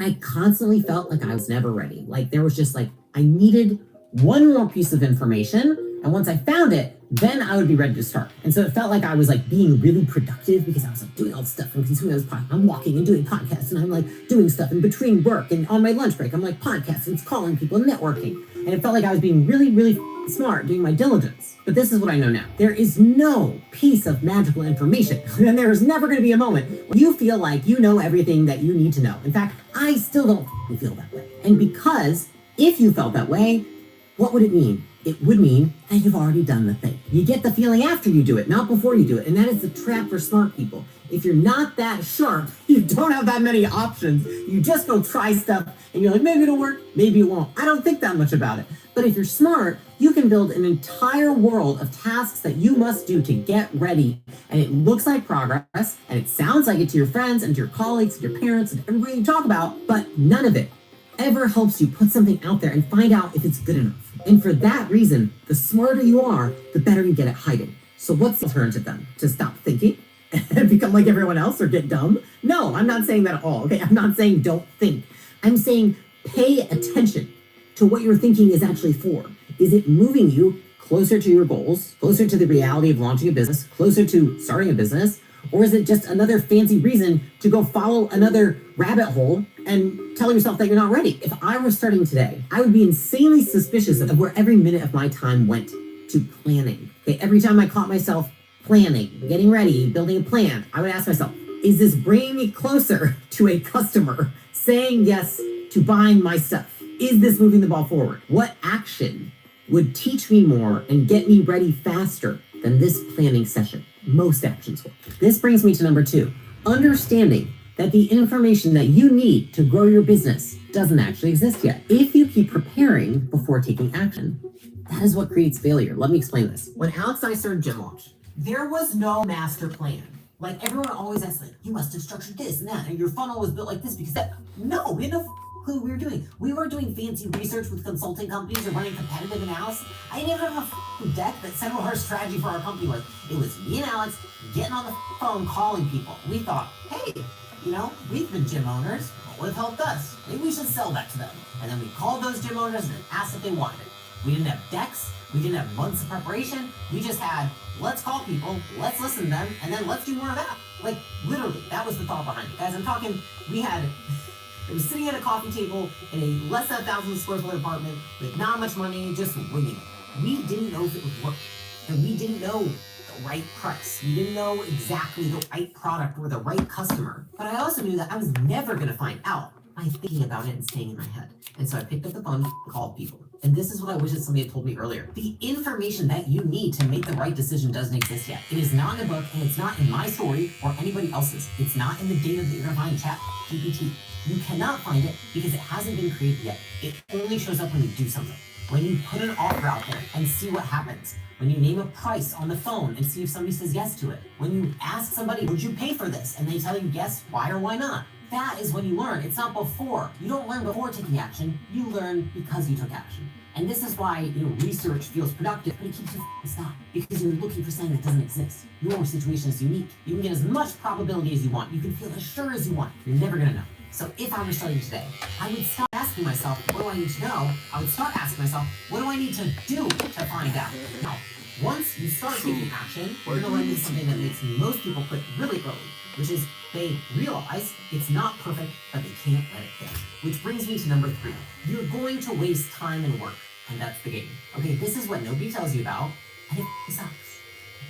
I constantly felt like I was never ready. Like there was just like, I needed one more piece of information. And once I found it, then I would be ready to start. And so it felt like I was like being really productive because I was like doing all this stuff and consuming those podcasts. I'm walking and doing podcasts and I'm like doing stuff in between work and on my lunch break. I'm like podcasting and calling people and networking. And it felt like I was being really, really smart doing my diligence. But this is what I know now. There is no piece of magical information. And there is never going to be a moment when you feel like you know everything that you need to know. In fact, I still don't feel that way. And because if you felt that way, what would it mean? It would mean that you've already done the thing. You get the feeling after you do it, not before you do it. And that is the trap for smart people. If you're not that sharp, you don't have that many options. You just go try stuff and you're like, maybe it'll work, maybe it won't. I don't think that much about it. But if you're smart, you can build an entire world of tasks that you must do to get ready. And it looks like progress and it sounds like it to your friends and to your colleagues and your parents and everybody you talk about, but none of it ever helps you put something out there and find out if it's good enough. And for that reason, the smarter you are, the better you get at hiding. So what's the alternative then? To stop thinking and become like everyone else or get dumb? No, I'm not saying that at all, okay? I'm not saying don't think. I'm saying pay attention to what your thinking is actually for. Is it moving you closer to your goals, closer to the reality of launching a business, closer to starting a business? Or is it just another fancy reason to go follow another rabbit hole and tell yourself that you're not ready? If I were starting today, I would be insanely suspicious of where every minute of my time went to planning. Okay, every time I caught myself planning, getting ready, building a plan, I would ask myself, is this bringing me closer to a customer saying yes to buying my stuff? Is this moving the ball forward? What action would teach me more and get me ready faster than this planning session? Most actions will. This brings me to number 2, understanding that the information that you need to grow your business doesn't actually exist yet. If you keep preparing before taking action, that is what creates failure. Let me explain this. When Alex and I started Gym Launch, there was no master plan. Like everyone always asks, like, you must have structured this and that, and your funnel was built like this because that. No, we had no clue what we were doing. We weren't doing fancy research with consulting companies or running competitive analysis. I didn't even have a deck that said what our strategy for our company was. It was me and Alex getting on the phone calling people. We thought, hey, you know, we've been gym owners. What would have helped us? Maybe we should sell that to them. And then we called those gym owners and asked if they wanted it. We didn't have decks. We didn't have months of preparation. We just had, let's call people, let's listen to them, and then let's do more of that. Like, literally, that was the thought behind it. Guys, I'm talking, it was sitting at a coffee table in a less than 1,000 square foot apartment with not much money, just winging it. We didn't know if it would work. And we didn't know the right price. We didn't know exactly the right product or the right customer. But I also knew that I was never going to find out by thinking about it and staying in my head. And so I picked up the phone and called people. And this is what I wish that somebody had told me earlier. The information that you need to make the right decision doesn't exist yet. It is not in a book, and it's not in my story or anybody else's. It's not in the data that you're going to find in ChatGPT. You cannot find it because it hasn't been created yet. It only shows up when you do something. When you put an offer out there and see what happens. When you name a price on the phone and see if somebody says yes to it. When you ask somebody, would you pay for this? And they tell you yes, why or why not. That is when you learn. It's not before. You don't learn before taking action. You learn because you took action. And this is why, research feels productive, but it keeps you stuck because you're looking for something that doesn't exist. Your situation is unique. You can get as much probability as you want. You can feel as sure as you want. You're never gonna know. So if I were starting today, I would stop asking myself, what do I need to know? I would start asking myself, what do I need to do to find out? Now, once you start taking action, you're gonna run into something that makes most people quit really early, which is they realize it's not perfect, but they can't let it fail. Which brings me to number 3. You're going to waste time and work, and that's the game. Okay, this is what nobody tells you about, and it sucks.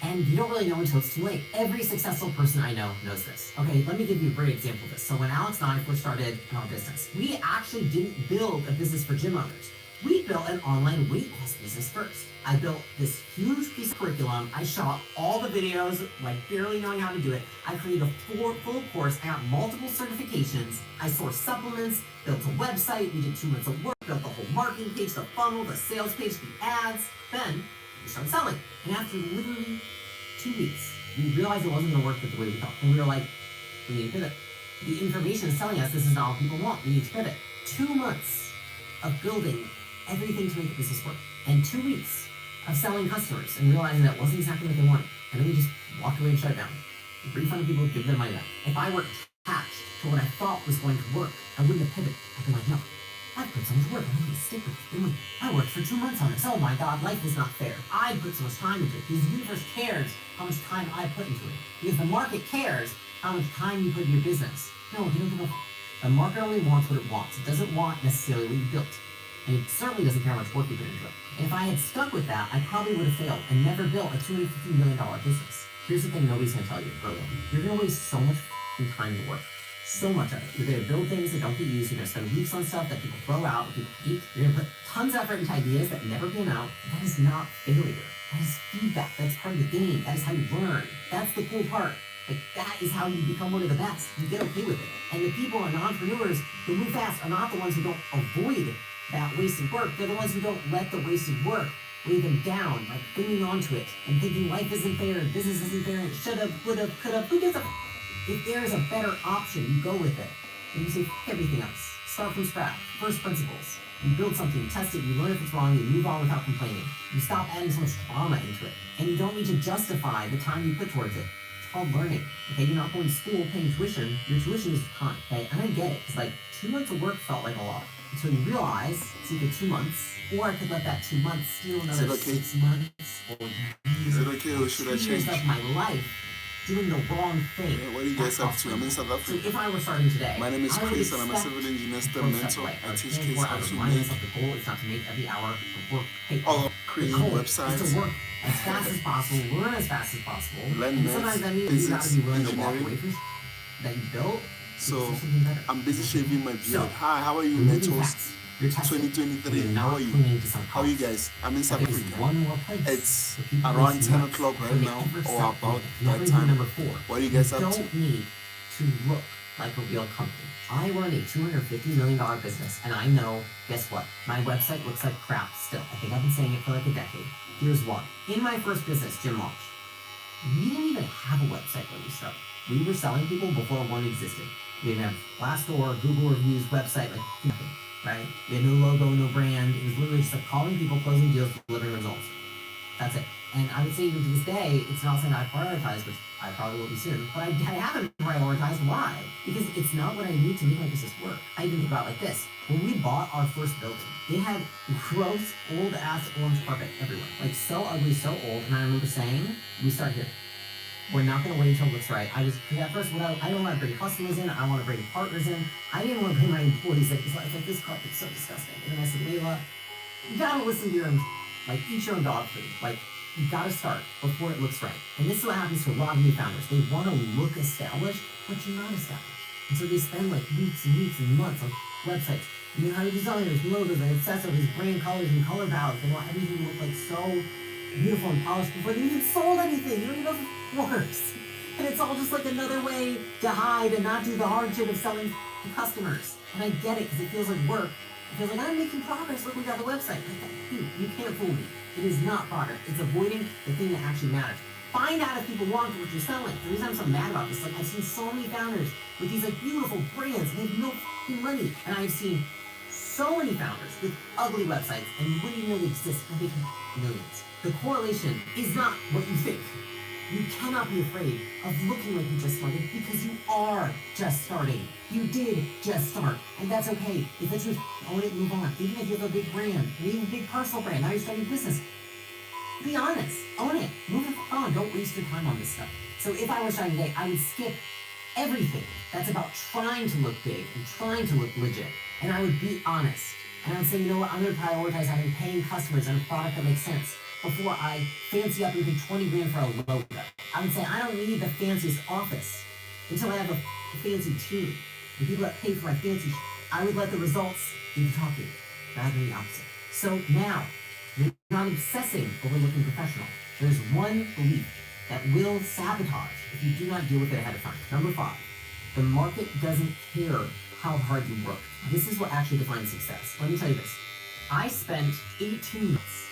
And you don't really know until it's too late. Every successful person I know knows this. Okay, let me give you a great example of this. So when Alex and I first started our business, we actually didn't build a business for gym owners. We built an online weight loss business first. I built this huge piece of curriculum. I shot all the videos, like barely knowing how to do it. I created a full course. I got multiple certifications. I sourced supplements, built a website. We did 2 months of work, built the whole marketing page, the funnel, the sales page, the ads. Then we started selling. And after literally 2 weeks, we realized it wasn't going to work the way we thought. And we were like, we need to pivot. The information is telling us this is not what people want. We need to pivot. 2 months of building everything to make the business work. And 2 weeks of selling customers and realizing that wasn't exactly what they wanted. And then we just walked away and shut it down. Refunded people, give them money back. If I were attached to what I thought was going to work, I wouldn't have pivoted. I'd be like, no, I put so much work. I need to stick with it. I worked for 2 months on this. Oh my God, life is not fair. I put so much time into it because the universe cares how much time I put into it. Because the market cares how much time you put in your business. No, you don't give a The market only wants what it wants. It doesn't want necessarily what you built. And it certainly doesn't care how much work you put into it. And if I had stuck with that, I probably would have failed and never built a $250 million business. Here's the thing nobody's going to tell you early. You're going to waste so much time to work. So much of it. You're going to build things that don't get used. You're going to spend weeks on stuff that people throw out, that people hate. You're going to put tons of effort into ideas that never pan out. That is not failure. That is feedback. That's part of the game. That is how you learn. That's the cool part. Like, that is how you become one of the best. You get okay with it. And the people and entrepreneurs who move fast are not the ones who don't avoid that wasted work. They're the ones who don't let the wasted work weigh them down, like clinging onto it and thinking life isn't fair, business isn't fair, and should have, would have, could have. Who gives a If there is a better option, you go with it. And you say, everything else. Start from scratch. First principles. You build something, you test it, you learn if it's wrong, you move on without complaining. You stop adding so much trauma into it. And you don't need to justify the time you put towards it. It's called learning. Okay, you're not going to school paying tuition. Your tuition is time. Okay, and I get it. It's like 2 months of work felt like a lot. Until you realize it's either 2 months, or I could let that 2 months steal another 6 months or years. Is it okay, or should I change? Of my life doing the wrong thing. Yeah, what are you guys up to? I'm in South Africa. So if I were starting today, my name is Chris and I'm a civil engineer, STEM mentor. I teach kids how to make the goal is not to make every hour of work pay. Create websites. Is to work as fast as possible, learn as fast as possible. Learn sometimes that means you gotta be willing to walk away from that you built. So I'm busy shaving my beard. Hi, how are you, mentors? 2023. How are you? How are you guys? I'm in South Africa. It's around 10 o'clock right now, or about that time. What are you guys up to? You don't need to look like a real company. I run a $250 million business, and I know, guess what? My website looks like crap still. I think I've been saying it for like a decade. Here's why. In my first business, Gym Launch, we didn't even have a website when we started. We were selling people before one existed. We didn't have Glassdoor, Google reviews, website, like nothing. Right? We had no logo, no brand. It was literally just like calling people, closing deals, delivering results. That's it. And I would say even to this day, it's not something I prioritize, which I probably will be soon. But I haven't prioritized. Why? Because it's not what I need to make my business work. I even think about it like this. When we bought our first building, it had gross, old-ass orange carpet everywhere. Like so ugly, so old. And I remember saying, we start here. We're not going to wait until it looks right. At first, I don't want to bring customers in. I want to bring partners in. I didn't want to bring my employees in. It's like this carpet's so disgusting. And then I said, Layla, you got to listen to your own, like, eat your own dog food. Like, you got to start before it looks right. And this is what happens to a lot of new founders. They want to look established, but you're not established. And so they spend, like, weeks and weeks and months on websites. You know how to design there's logos and accessories, brand colors and color palettes. They want everything to look, like, so beautiful and polished before they even sold anything. You don't even know if it works. And it's all just like another way to hide and not do the hard shit of selling to customers. And I get it because it feels like work. It feels like I'm making progress. Look, we got the website. Like, dude, you can't fool me. It is not progress. It's avoiding the thing that actually matters. Find out if people want what you're selling. The reason I'm so mad about this, like I've seen so many founders with these like beautiful brands and they have no money. And I've seen so many founders with ugly websites and you wouldn't even know they exist and making millions. The correlation is not what you think. You cannot be afraid of looking like you just started because you are just starting. You did just start, and that's okay. If it's your own it, move on. Even if you have a big brand, or even a big personal brand, now you're starting a business. Be honest, own it, move it on. Don't waste your time on this stuff. So if I were starting today, I would skip everything that's about trying to look big and trying to look legit, and I would be honest. And I would say, you know what, I'm going to prioritize having paying customers and a product that makes sense before I fancy up and pay 20 grand for a logo. I would say I don't need the fanciest office until I have a fancy team. And people that pay for my fancy I would let the results do the talking, rather than the opposite. So now, you're not obsessing over looking professional. There's one belief that will sabotage if you do not deal with it ahead of time. Number 5, the market doesn't care how hard you work. This is what actually defines success. Let me tell you this. I spent 18 months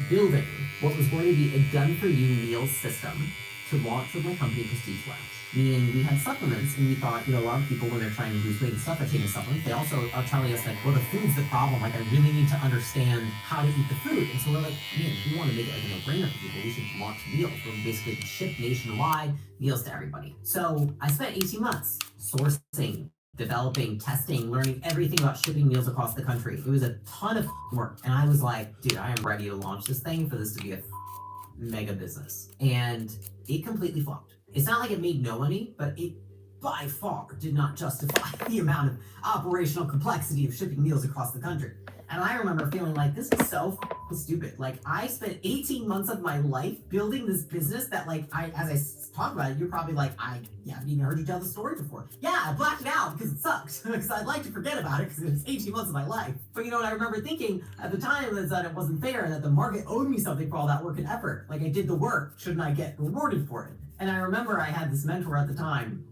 building what was going to be a done-for-you meal system to launch with my company, Prestige Lounge. Meaning we had supplements, and we thought, a lot of people when they're trying to lose weight and stuff are taking supplements. They also are telling us like, well, the food's the problem. Like, I really need to understand how to eat the food. And so we're like, man, if we want to make it like a no-brainer for people, we should launch meals where we basically ship nationwide meals to everybody. So I spent 18 months sourcing, developing, testing, learning everything about shipping meals across the country. It was a ton of work. And I was like, dude, I am ready to launch this thing for this to be a mega business. And it completely flopped. It's not like it made no money, but it by far did not justify the amount of operational complexity of shipping meals across the country. And I remember feeling like, this is so stupid. Like, I spent 18 months of my life building this business that, like, as I talk about it, you're probably like, I haven't even heard you tell the story before. Yeah, I blacked it out because it sucks. Because I'd like to forget about it because it was 18 months of my life. But what I remember thinking at the time is that it wasn't fair and that the market owed me something for all that work and effort. Like, I did the work. Shouldn't I get rewarded for it? And I remember I had this mentor at the time,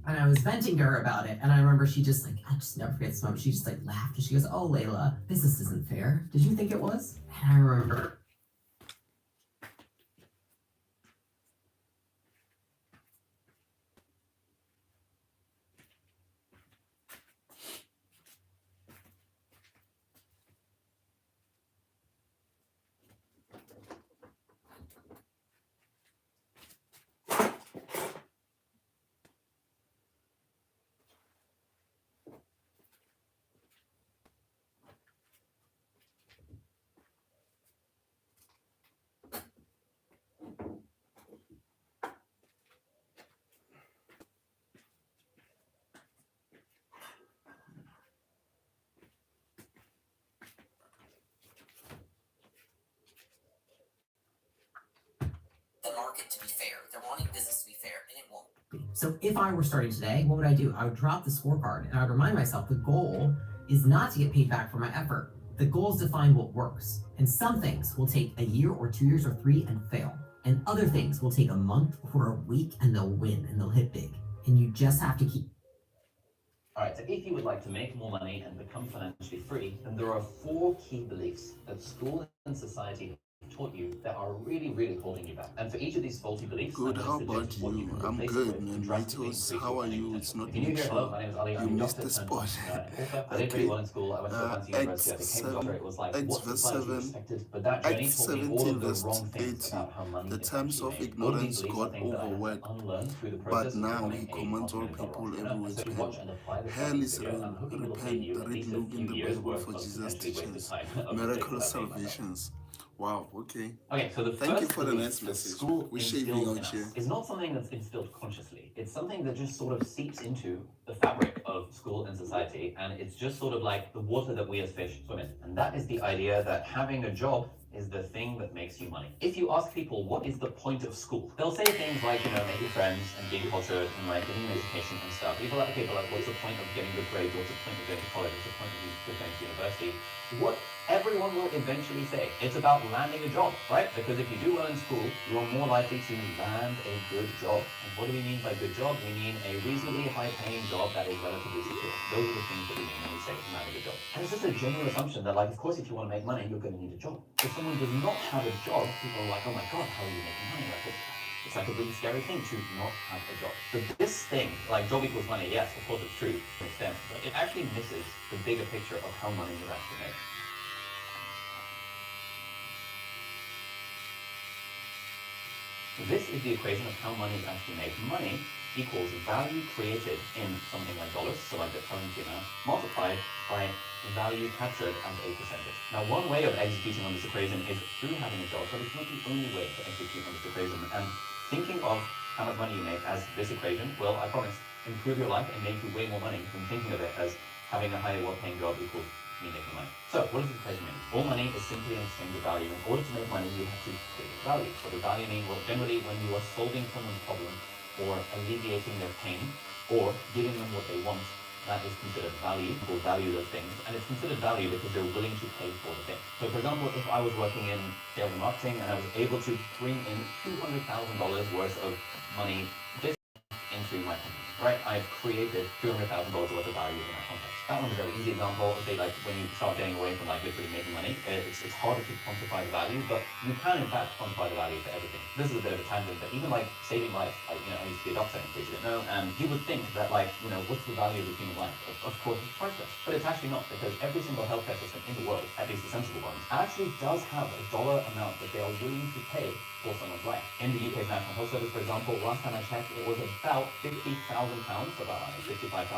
and I was venting to her about it, and I remember she just I just never forget this moment, she just laughed, and she goes, oh, Layla, business isn't fair. Did you think it was? And I remember the market to be fair. They're wanting business to be fair, and it won't be. So if I were starting today, what would I do? I would drop the scorecard, and I would remind myself the goal is not to get paid back for my effort. The goal is to find what works. And some things will take a year or 2 years or 3 and fail. And other things will take a month or a week and they'll win and they'll hit big. And you just have to keep. All right, so if you would like to make more money and become financially free, then there are 4 key beliefs that school and society have taught you that are really, really holding you back. And for each of these faulty beliefs, Good, how about you? I'm good, man. Ritos, how are you? It's not me sure. You missed the spot. Okay. Acts 7, Acts 17 verse 80. The times of ignorance God overworked, but now he commands all people everywhere to him. Hell is real. Repent. Read Luke in the Bible for Jesus' teachings. Miraculous salvations. Wow, okay. Okay, so the Thank you first for the belief nice that message. school We're shaving instills out in here. us is not something that's instilled consciously. It's something that just sort of seeps into the fabric of school and society, and it's just sort of like the water that we as fish swim in. And that is the idea that having a job is the thing that makes you money. If you ask people what is the point of school, they'll say things like, making friends and being cultured and getting an education and stuff. People are like, okay, but what's the point of getting good grades? What's the point of going to college? What's the point of going to university? What everyone will eventually say, it's about landing a job, right? Because if you do well in school, you are more likely to land a good job. And what do we mean by good job? We mean a reasonably high-paying job that is relatively secure. Those are the things that we mean when we say landing a job. And it's just a general assumption that, of course, if you want to make money, you're going to need a job. If someone does not have a job, people are like, oh my God, how are you making money? It's like a really scary thing to not have a job. But this thing, job equals money, yes, of course it's true to an extent, but it actually misses the bigger picture of how money is actually made. This is the equation of how money is actually made. Money equals value created in something like dollars, so like the currency amount, multiplied by value captured as a percentage. Now, one way of executing on this equation is through having a job, but it's not the only way to execute on this equation. And thinking of how much money you make as this equation will, I promise, improve your life and make you way more money than thinking of it as having a higher well-paying job equals me making money. So, what does this equation mean? All money is simply an exchange of value. In order to make money, you have to create value. What does value mean? Well, generally, when you are solving someone's problem, or alleviating their pain, or giving them what they want, that is considered value, or value those things. And it's considered value because they're willing to pay for the thing. So for example, if I was working in sales and marketing and I was able to bring in $200,000 worth of money just into my company, right? I've created $200,000 worth of value in that context. That one's a very easy example. Okay, like when you start getting away from like literally making money, it's harder to quantify the value, but you can in fact quantify the value for everything. This is a bit of a tangent, but even like saving life, like, I used to be a doctor in case you didn't know, and you would think that like, what's the value of the human life? Of course it's priceless, but it's actually not, because every single healthcare system in the world, at least the sensible ones, actually does have a dollar amount that they are willing to pay for someone's life. In the UK's National Health Service, for example, last time I checked, it was about £50,000, so about $65,000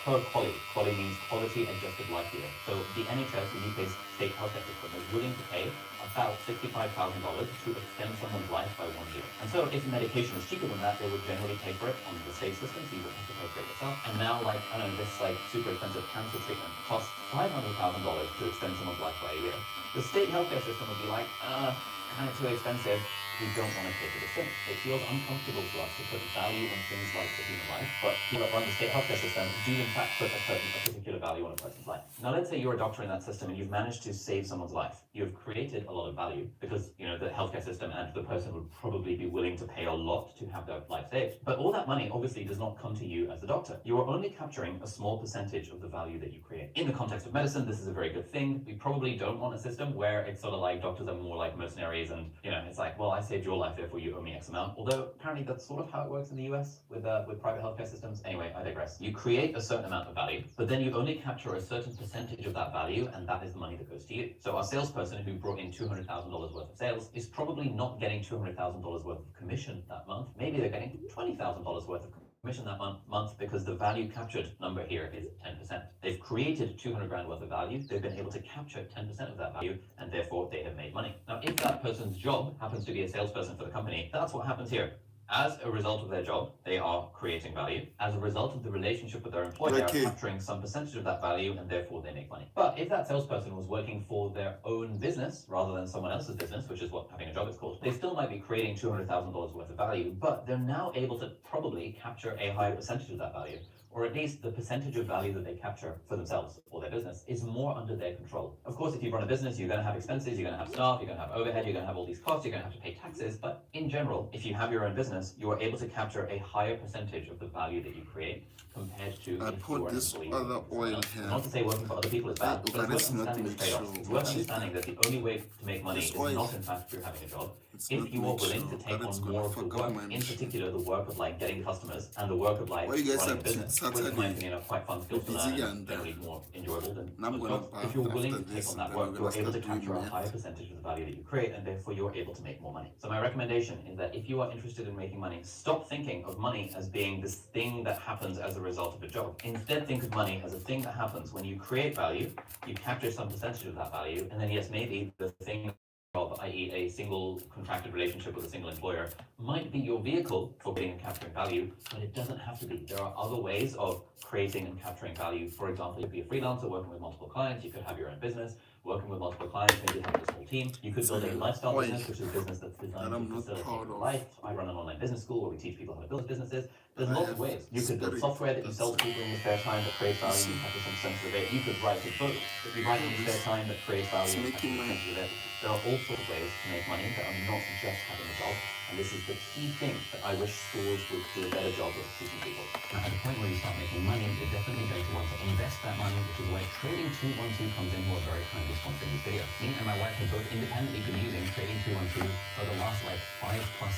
per QALY. QALY means quality adjusted life year. So the NHS, the UK's state healthcare system, is willing to pay about $65,000 to extend someone's life by 1 year. And so if medication is cheaper than that, they would generally pay for it on the state system, so you wouldn't have to pay for it yourself. And now, like, I don't know, this like super expensive cancer treatment costs $500,000 to extend someone's life by a year. The state healthcare system would be like, kind of too expensive. We don't want to pay for this thing. It feels uncomfortable to us to put value on things like the human life, but people that run the state healthcare system do in fact put a particular value on a person's life. Now let's say you're a doctor in that system and you've managed to save someone's life. You've created a lot of value because the healthcare system and the person would probably be willing to pay a lot to have their life saved. But all that money obviously does not come to you as a doctor. You are only capturing a small percentage of the value that you create. In the context of medicine, this is a very good thing. We probably don't want a system where it's sort of like doctors are more like mercenaries and it's like, well, I saved your life, therefore you owe me X amount. Although apparently that's sort of how it works in the US with private healthcare systems. Anyway, I digress. You create a certain amount of value, but then you only capture a certain percentage of that value, and that is the money that goes to you. So our salesperson who brought in $200,000 worth of sales is probably not getting $200,000 worth of commission that month. Maybe they're getting $20,000 worth of commission that month because the value captured number here is 10%. They've created 200 grand worth of value. They've been able to capture 10% of that value, and therefore they have made money. Now, if that person's job happens to be a salesperson for the company, that's what happens here. As a result of their job, they are creating value. As a result of the relationship with their employer, they are capturing some percentage of that value, and therefore they make money. But if that salesperson was working for their own business rather than someone else's business, which is what having a job is called, they still might be creating $200,000 worth of value, but they're now able to probably capture a higher percentage of that value. Or at least the percentage of value that they capture for themselves or their business is more under their control. Of course, if you run a business, you're going to have expenses, you're going to have staff, you're going to have overhead, you're going to have all these costs, you're going to have to pay taxes. But in general, if you have your own business, you are able to capture a higher percentage of the value that you create compared to I put this other oil here. Not to say working for other people is bad, but it's worth understanding the trade-offs. It's worth understanding that the only way to make money is not in fact through having a job. If you are willing to take on more of the work, in particular the work of like getting customers and the work of like running a business, which in my opinion are quite fun skills to learn and generally more enjoyable than most jobs. If you're willing to take on that work, you're able to capture a higher percentage of the value that you create, and therefore you're able to make more money. So my recommendation is that if you are interested in making money, stop thinking of money as being this thing that happens as a result of a job. Instead, think of money as a thing that happens when you create value, you capture some percentage of that value, and then yes, maybe the thing job, i.e. a single contracted relationship with a single employer, might be your vehicle for getting and capturing value, but it doesn't have to be. There are other ways of creating and capturing value. For example, you could be a freelancer working with multiple clients, you could have your own business, working with multiple clients, maybe having a small team. You could build a lifestyle business, which is a business that's designed to facilitate your life. I run an online business school where we teach people how to build businesses. There's lots of ways. You could build software that you sell to people in your spare time that creates value, you capture some percentage of it. You could write a book that you write in your spare time that creates value, you capture some percentage of it. There are all sorts of ways to make money that are not just having a job. And this is the key thing that I wish schools would do a better job of teaching people. Now, at the point where you start making money, you're definitely going to want to invest that money, which is where Trading 212 comes in, who are very kindly sponsoring this video. Me and my wife have both independently been using Trading 212 for the last 5+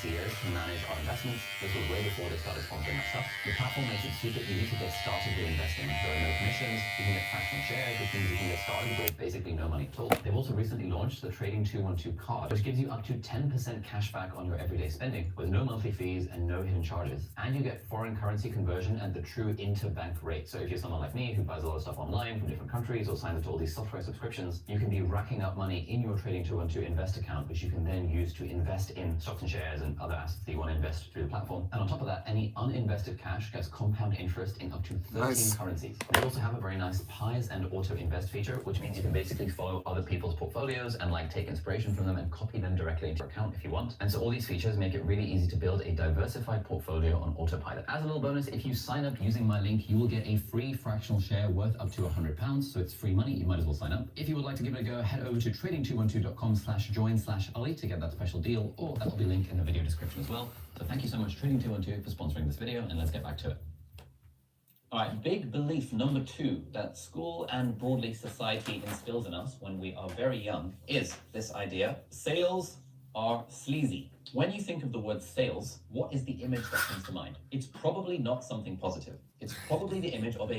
years to manage our investments. This was way before they started sponsoring our stuff. The platform makes it super easy to get started with investing. There are no commissions, you can get fractional shares, which means you can get started with basically no money at all. They've also recently launched the Trading 212 card, which gives you up to 10% cash back on your everyday spending with no monthly fees and no hidden charges. And you get foreign currency conversion at the true interbank rate. So if you're someone like me who buys a lot of stuff online from different countries or signs up to all these software subscriptions, you can be racking up money in your Trading 212 invest account, which you can then use to invest in stocks and shares and other assets that you want to invest through the platform. And on top of that, any uninvested cash gets compound interest in up to 13 currencies. They also have a very nice pies and auto invest feature, which means you can basically follow other people's portfolios and take inspiration from them and copy them directly into your account if you want. And so all these features make it really easy to build a diversified portfolio on autopilot. As a little bonus, if you sign up using my link, you will get a free fractional share worth up to £100. So it's free money, you might as well sign up. If you would like to give it a go, head over to trading212.com/join/Ali to get that special deal, or that will be linked in the video description as well. So thank you so much, Trading212, for sponsoring this video, and let's get back to it. All right, big belief number 2 that school and broadly society instills in us when we are very young is this idea: sales are sleazy. When you think of the word sales, what is the image that comes to mind? It's probably not something positive. It's probably the image of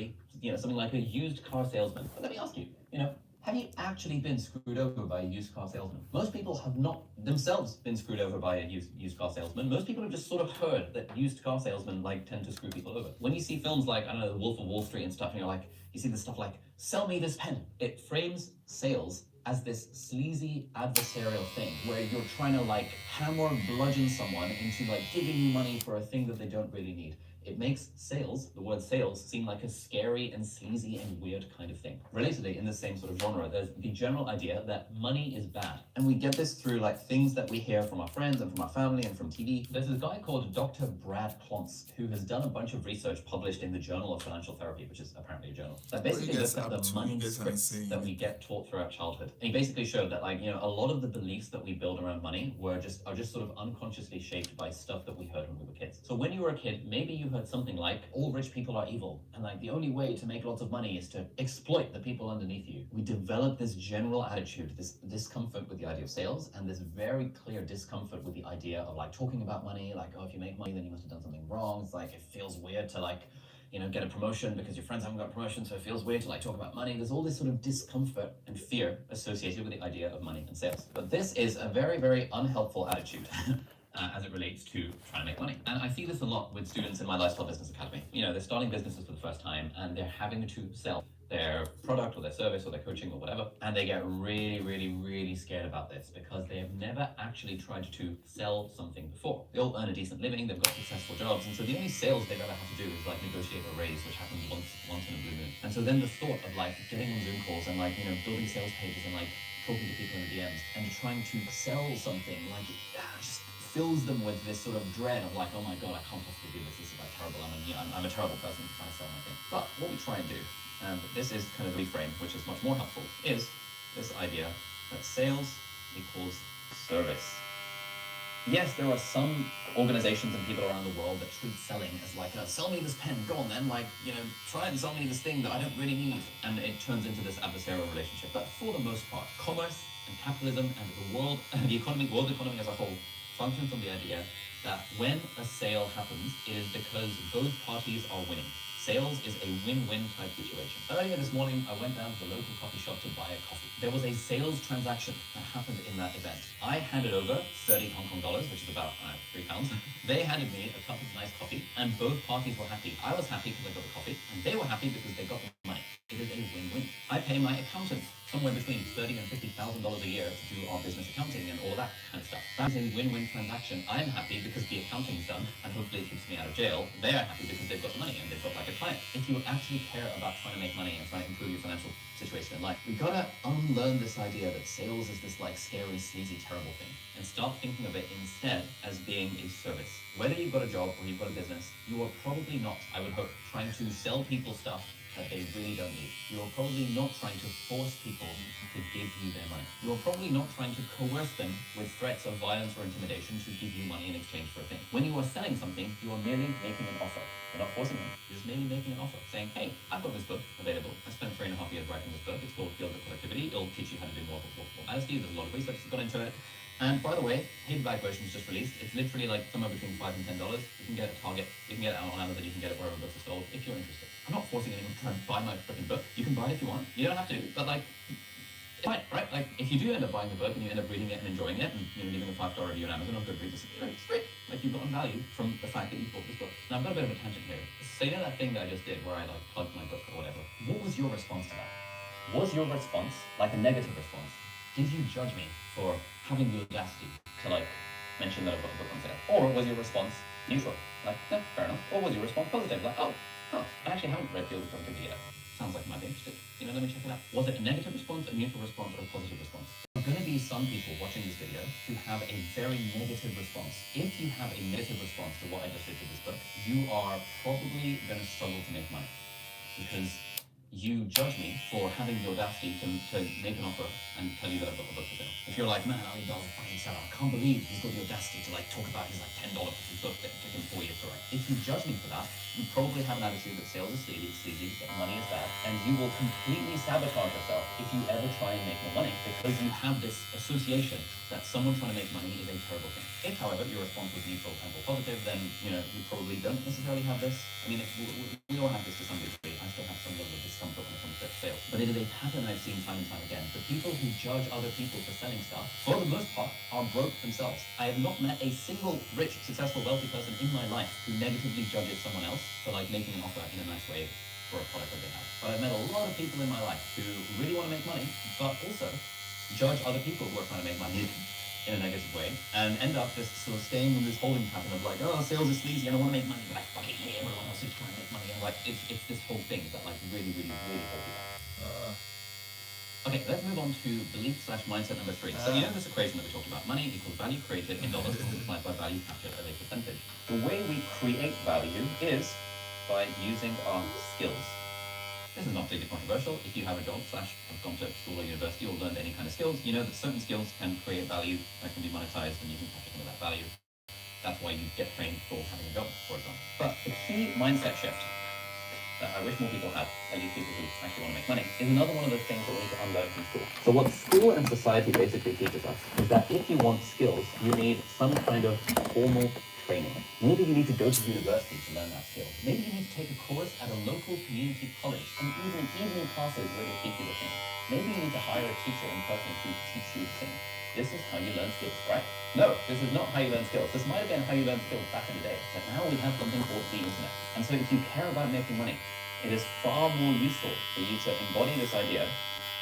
something like a used car salesman. But let me ask you, have you actually been screwed over by a used car salesman? Most people have not themselves been screwed over by a used car salesman. Most people have just sort of heard that used car salesmen tend to screw people over. When you see films like, I don't know, The Wolf of Wall Street and stuff, and you see this stuff like, sell me this pen. It frames sales as this sleazy adversarial thing where you're trying to hammer and bludgeon someone into giving you money for a thing that they don't really need. It makes sales, the word sales, seem like a scary and sleazy and weird kind of thing. Relatedly, in the same sort of genre, there's the general idea that money is bad. And we get this through things that we hear from our friends and from our family and from TV. There's this guy called Dr. Brad Klontz, who has done a bunch of research published in the Journal of Financial Therapy, which is apparently a journal, that basically looks at the money scripts that we get taught throughout childhood. And he basically showed that a lot of the beliefs that we build around money are just sort of unconsciously shaped by stuff that we heard when we were kids. So when you were a kid, maybe you heard something like, all rich people are evil, and the only way to make lots of money is to exploit the people underneath you. We develop this general attitude, this discomfort with the idea of sales, and this very clear discomfort with the idea of talking about money, oh, if you make money, then you must have done something wrong. It's it feels weird to get a promotion because your friends haven't got a promotion, so it feels weird to talk about money. There's all this sort of discomfort and fear associated with the idea of money and sales. But this is a very, very unhelpful attitude. As it relates to trying to make money. And I see this a lot with students in my Lifestyle Business Academy. They're starting businesses for the first time and they're having to sell their product or their service or their coaching or whatever. And they get really, really, really scared about this because they have never actually tried to sell something before. They all earn a decent living, they've got successful jobs, and so the only sales they've ever had to do is negotiate a raise, which happens once in a blue moon. And so then the thought of getting on Zoom calls and building sales pages and talking to people in the DMs and trying to sell something just fills them with this sort of dread of oh my god, I can't possibly do this. This is terrible. I'm a terrible person trying to sell my thing. But what we try and do, and this is kind of a reframe, which is much more helpful, is this idea that sales equals service. Yes, there are some organizations and people around the world that treat selling as sell me this pen, go on then, try and sell me this thing that I don't really need. And it turns into this adversarial relationship. But for the most part, commerce and capitalism and the world economy as a whole functions on the idea that when a sale happens, it is because both parties are winning. Sales is a win-win type situation. Earlier this morning, I went down to the local coffee shop to buy a coffee. There was a sales transaction that happened in that event. I handed over 30 Hong Kong dollars, which is about £3. They handed me a cup of nice coffee, and both parties were happy. I was happy because I got the coffee, and they were happy because they got the money. It is a win-win. I pay my accountant somewhere between $30,000 and $50,000 a year to do our business accounting and all that kind of stuff. That is a win-win transaction. I'm happy because the accounting's done, and hopefully it keeps me out of jail. They're happy because they've got the money and they've got a client. If you actually care about trying to make money and trying to improve your financial situation in life, we gotta unlearn this idea that sales is this scary, sleazy, terrible thing, and start thinking of it instead as being a service. Whether you've got a job or you've got a business, you are probably not, I would hope, trying to sell people stuff that they really don't need. You're probably not trying to force people to give you their money. You're probably not trying to coerce them with threats of violence or intimidation to give you money in exchange for a thing. When you are selling something, you are merely making an offer. You're not forcing them. You're just merely making an offer, saying, hey, I've got this book available. I spent 3.5 years writing this book. It's called Build the Productivity. It'll teach you how to do more honesty. There's a lot of research that's gone into it. And by the way, paperback version is just released. It's literally somewhere between $5 and $10. You can get it at Target. You can get it on Amazon. You can get it wherever books are sold if you're interested. I'm not forcing anyone to try and buy my freaking book. You can buy it if you want. You don't have to, but it's fine, right? If you do end up buying the book and you end up reading it and enjoying it and leaving a 5-star review on Amazon or good reviews, it's great. You've gotten value from the fact that you bought this book. Now I've got a bit of a tangent here. So that thing that I just did where I plugged my book or whatever. What was your response to that? Was your response a negative response? Did you judge me for having the audacity to mention that I've got a book on sale? Or was your response neutral? Fair enough. Or was your response positive? I actually haven't read Build the Productivity yet. Sounds like I might be interested. Let me check it out. Was it a negative response, a neutral response, or a positive response? There are going to be some people watching this video who have a very negative response. If you have a negative response to what I just did to this book, you are probably going to struggle to make money because you judge me for having the audacity to make an offer and tell you that I've got the book for sale. If you're like, man, Ali Bell's a fucking seller, I can't believe he's got the audacity to like talk about his like $10 book that took him 4 years to write. If you judge me for that, you probably have an attitude that sales is sleazy, that money is bad, and you will completely sabotage yourself if you ever try and make more money because you have this association that someone trying to make money is a terrible thing. If, however, your response was neutral and or positive, then you probably don't necessarily have this. I mean, we all have this to some degree. I still have some level of discomfort when it comes to sales, but it is a pattern I've seen time and time again. The people who judge other people for selling stuff, for the most part, are broke themselves. I have not met a single rich, successful, wealthy person in my life who negatively judges someone else for like making an offer in a nice way for a product that they have. But I've met a lot of people in my life who really want to make money, but also judge other people who are trying to make money in a negative way, and end up just sort of staying in this holding pattern of like, oh, sales is sleazy, I don't want to make money, but I fucking hate everyone else who's trying to make money. And like, it's this whole thing that like really hold you back. Okay, let's move on to belief/mindset number 3. So you know this equation that we talked about, money equals value created in dollars multiplied by value captured as a percentage. The way we create value is by using our skills. This is not particularly controversial. If you have a job / have gone to school or university or learned any kind of skills, you know that certain skills can create value that can be monetized and you can capture some of that value. That's why you get trained for having a job, for example. But the key mindset shift that I wish more people had, at least people who actually want to make money, is another one of those things that we need to unlearn from school. So what school and society basically teaches us is that if you want skills, you need some kind of formal training. Maybe you need to go to university to learn that skill. Maybe you need to take a course at a local community college, and even evening classes where they teach you to sing. Maybe you need to hire a teacher in person to teach you to sing. This is how you learn skills, right? No, this is not how you learn skills. This might have been how you learned skills back in the day, but now we have something called the internet. And so if you care about making money, it is far more useful for you to embody this idea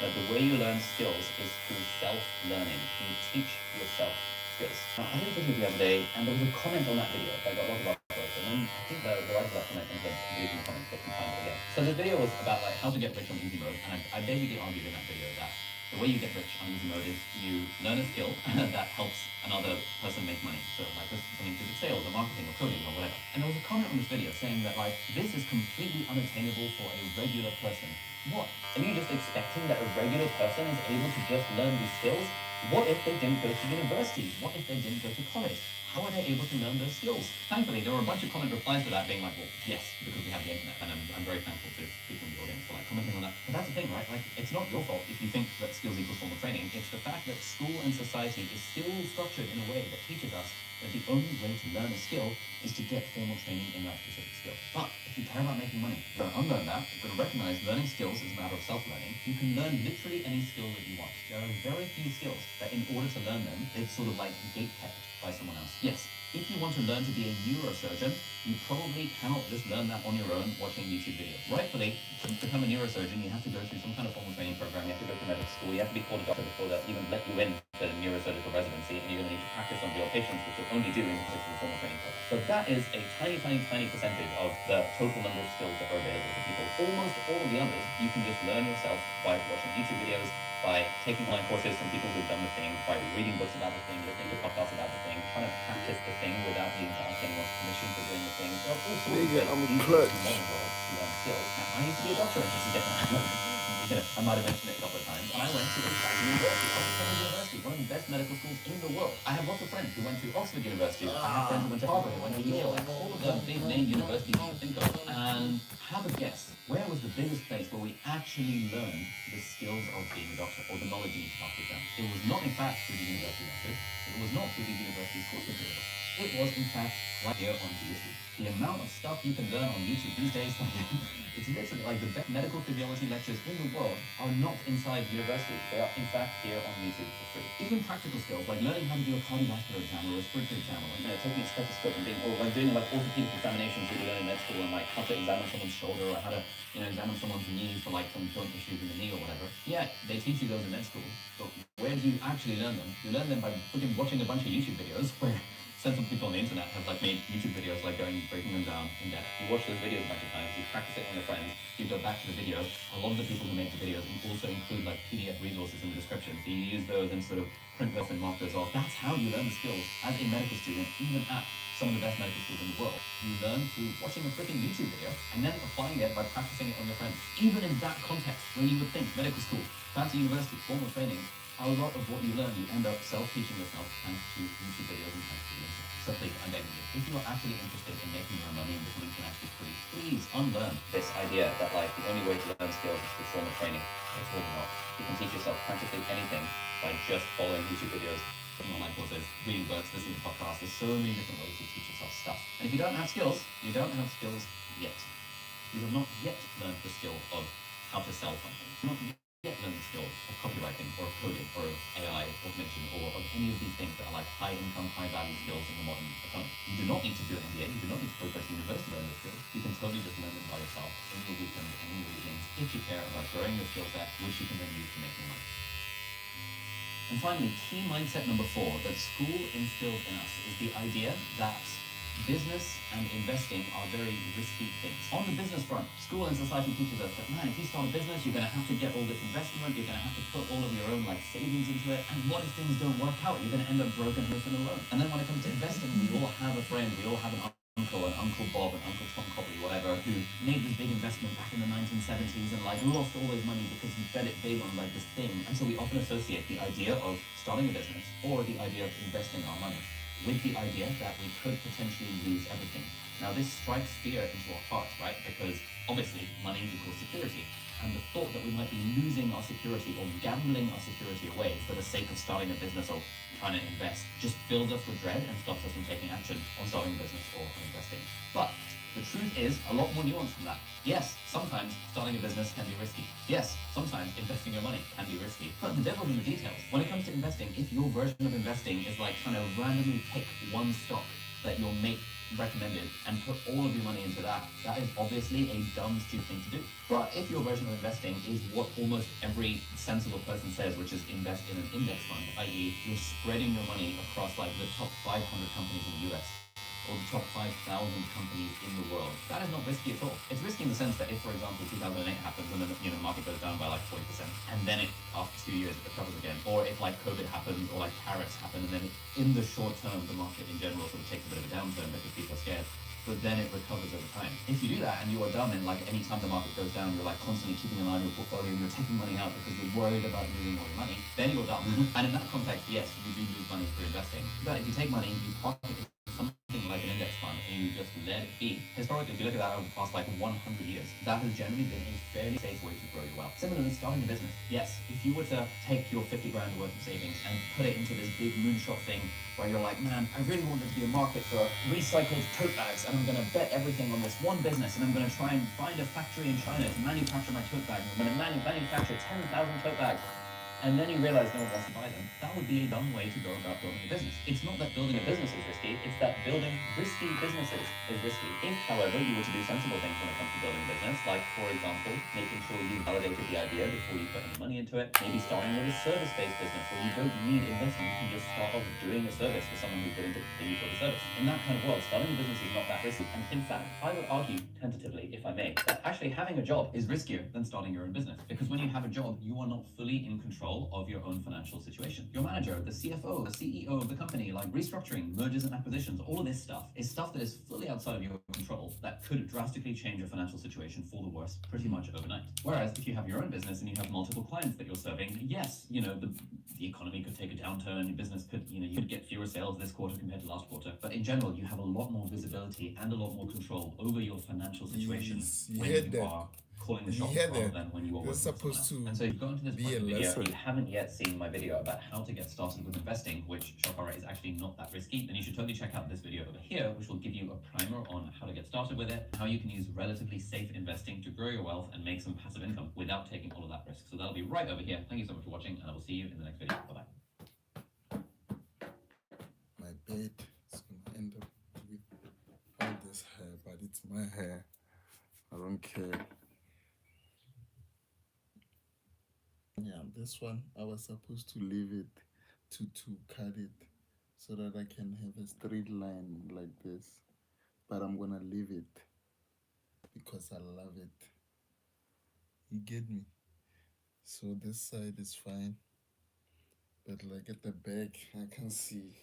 that the way you learn skills is through self-learning. You teach yourself skills. Now, I did a video the other day, and there was a comment on that video that got a lot of upvotes, and then I think the writer of that comment ended up deleting the comment, but can find it again. So the video was about like how to get rich on easy mode, and I basically argued in that video that the way you get rich on easy mode is you learn a skill that helps another person make money. So like this is something to do with sales or marketing or coding or whatever. And there was a comment on this video saying that like this is completely unattainable for a regular person. What? Are you just expecting that a regular person is able to just learn these skills? What if they didn't go to university? What if they didn't go to college? How are they able to learn those skills? Thankfully, there were a bunch of comment replies to that being like, well, yes, because we have the internet. And I'm very thankful to people in the audience for like commenting on that. But that's the thing, right? Like, it's not your fault if you think that skills equals formal training. It's the fact that school and society is still structured in a way that teaches us that the only way to learn a skill is to get formal training in that specific skill. But if you care about making money, you're going to unlearn that. You're going to recognize learning skills is a matter of self-learning. You can learn literally any skill that you want. There are very few skills that in order to learn them, they've sort of like gate-kept by someone else. Yes, if you want to learn to be a neurosurgeon, you probably cannot just learn that on your own watching YouTube videos. Rightfully, to become a neurosurgeon, you have to go through some kind of formal training program. You have to go through medical school. You have to be called a doctor before they'll even let you in to neurosurgical residency, and you're going to need to practice on real patients, which you'll only do in the formal training program. So that is a tiny percentage of the total number of skills that are available to people. Almost all of the others, you can just learn yourself by watching YouTube videos, by taking online courses from people who've done the thing, by reading books about the thing, listening to podcasts about the thing, trying to practice the thing without needing to ask anyone's permission for doing the thing. There are all sorts of ways I'm to clutch. learn skills. Now, I used to be a doctor, just to get that. I might have mentioned it a couple of times, and I went to Oxford University. Oxford University, one of the best medical schools in the world. I have lots of friends who went to Oxford University. I have friends who went to Harvard, who went to Yale, like all of the big name universities you can think of. And have a guess, where was the biggest place where we actually learned the skills of being a doctor, or the knowledge you need to pass exams? It was not, in fact, through the university method. It was not through the university's course materials. It was, in fact, right here on YouTube. The amount of stuff you can learn on YouTube these days, it's literally like the best medical physiology lectures in the world are not inside universities. They are, in fact, here on YouTube for free. Even practical skills, like learning how to do a cardiovascular exam or a respiratory exam, or like, taking a stethoscope and being, or like doing like orthopedic examinations that you learn in med school, and like how to examine someone's shoulder, or how to, examine someone's knee for like some joint issues in the knee or whatever. Yeah, they teach you those in med school, but where do you actually learn them? You learn them by freaking watching a bunch of YouTube videos where some people on the internet have like made YouTube videos like breaking them down in depth. You watch those videos a bunch of times, you practice it on your friends, you go back to the video. A lot of the people who make the videos also include like PDF resources in the description, so you use those and sort of print those and mark those off. That's how you learn the skills as a medical student, even at some of the best medical schools in the world. You learn through watching a freaking YouTube video and then applying it by practicing it on your friends. Even in that context, where you would think medical school, fancy university, formal training, a lot of what you learn, you end up self-teaching yourself thanks to YouTube videos and thanks to the internet. So please, I'm begging you, if you are actually interested in making your money and becoming financially free, please unlearn this idea that like the only way to learn skills is through formal training. It's really not. You can teach yourself practically anything by just following YouTube videos, online courses, reading books, listening to podcasts. There's so many different ways to teach yourself stuff. And if you don't have skills, you don't have skills yet. You have not yet learned the skill of how to sell something. You have not yet learned the skill of copywriting or of coding or of AI automation or of any of these things that are like high income, high value skills in the modern economy. You do not need to do an MBA. You do not need to go to university to learn those skills. You can totally just learn them by yourself in your weekends and in your evenings if you care about growing your skill set, which you can then use to make more money. And finally, key mindset number 4 that school instills in us is the idea that business and investing are very risky things. On the business front, school and society teaches us that, man, if you start a business, you're going to have to get all this investment, you're going to have to put all of your own like savings into it, and what if things don't work out? You're going to end up broken living alone. And then when it comes to investing, we all have a friend, we all have an uncle, and Uncle Bob and Uncle Tom Copley, whatever, who made this big investment back in the 1970s and like lost all his money because he bet it big on like this thing. And so we often associate the idea of starting a business or the idea of investing our money with the idea that we could potentially lose everything. Now this strikes fear into our hearts, right? Because obviously money equals security. And the thought that we might be losing our security or gambling our security away for the sake of starting a business or trying to invest just fills us with dread and stops us from taking action on starting a business or investing. But the truth is a lot more nuanced than that. Yes, sometimes starting a business can be risky. Yes, sometimes investing your money can be risky. But the devil's in the details. When it comes to investing, if your version of investing is like trying to randomly pick one stock that your mate recommended and put all of your money into that, that is obviously a dumb, stupid thing to do. But if your version of investing is what almost every sensible person says, which is invest in an index fund, i.e. you're spreading your money across like the top 500 companies in the US, or the top 5,000 companies in the world. That is not risky at all. It's risky in the sense that if, for example, 2008 happens and then the market goes down by like 40%, and then it after 2 years it recovers again, or if like COVID happens or like tariffs happen, and then in the short term the market in general sort of takes a bit of a downturn because people are scared, but then it recovers over time. If you do that and you are dumb and like any time the market goes down, you're like constantly keeping an eye on your portfolio and you're taking money out because you're worried about losing all your money, then you're dumb. And in that context, yes, you do lose money through investing. But if you take money, you pocket it something like an index fund and you just let it be. Historically, if you look at that over the past like 100 years, that has generally been a fairly safe way to grow your wealth. Similarly, starting a business. Yes, if you were to take your 50 grand worth of savings and put it into this big moonshot thing where you're like, man, I really want there to be a market for recycled tote bags and I'm going to bet everything on this one business and I'm going to try and find a factory in China to manufacture my tote bags. I'm going to manufacture 10,000 tote bags. And then you realize no one wants to buy them, that would be a dumb way to go about building a business. It's not that building a business is risky, it's that building risky businesses is risky. If, however, you were to do sensible things when it comes to building a business, like, for example, making sure you validated the idea before you put any money into it, maybe starting with a service-based business where you don't need investment, you can just start off doing a service for someone who's willing to pay you for the service. In that kind of world, starting a business is not that risky. And in fact, I would argue, tentatively, if I may, that actually having a job is riskier than starting your own business. Because when you have a job, you are not fully in control of your own financial situation. Your manager, the CFO, the CEO of the company, like restructuring, mergers and acquisitions, all of this stuff is stuff that is fully outside of your control that could drastically change your financial situation for the worse pretty much overnight. Whereas if you have your own business and you have multiple clients that you're serving, yes, the economy could take a downturn, your business could, you could get fewer sales this quarter compared to last quarter. But in general, you have a lot more visibility and a lot more control over your financial situation when you are calling the shots rather than when you are working with someone else. And so you've got into this point of the video, if you haven't yet seen my video about how to get started with investing, which shocker is actually not that risky, then you should totally check out this video over here, which will give you a primer on how to get started with it, how you can use relatively safe investing to grow your wealth and make some passive income without taking all of that risk. So that'll be right over here. Thank you so much for watching, and I will see you in the next video. Bye-bye. My bed is gonna end up with all this hair, but it's my hair. I don't care. Yeah, this one I was supposed to leave it to cut it so that I can have a straight line like this, but I'm gonna leave it because I love it. You get me? So this side is fine, but like at the back I can see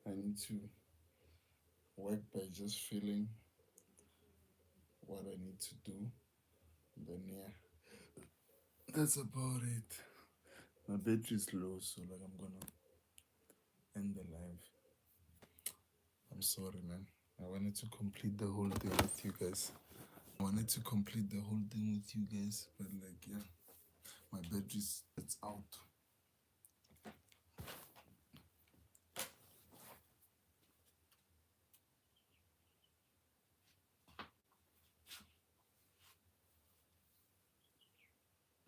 I need to work by just feeling what I need to do. Then yeah, that's about it. My battery's low, so like I'm gonna end the live. I'm sorry, man. I wanted to complete the whole thing with you guys. But like yeah, my battery's it's out.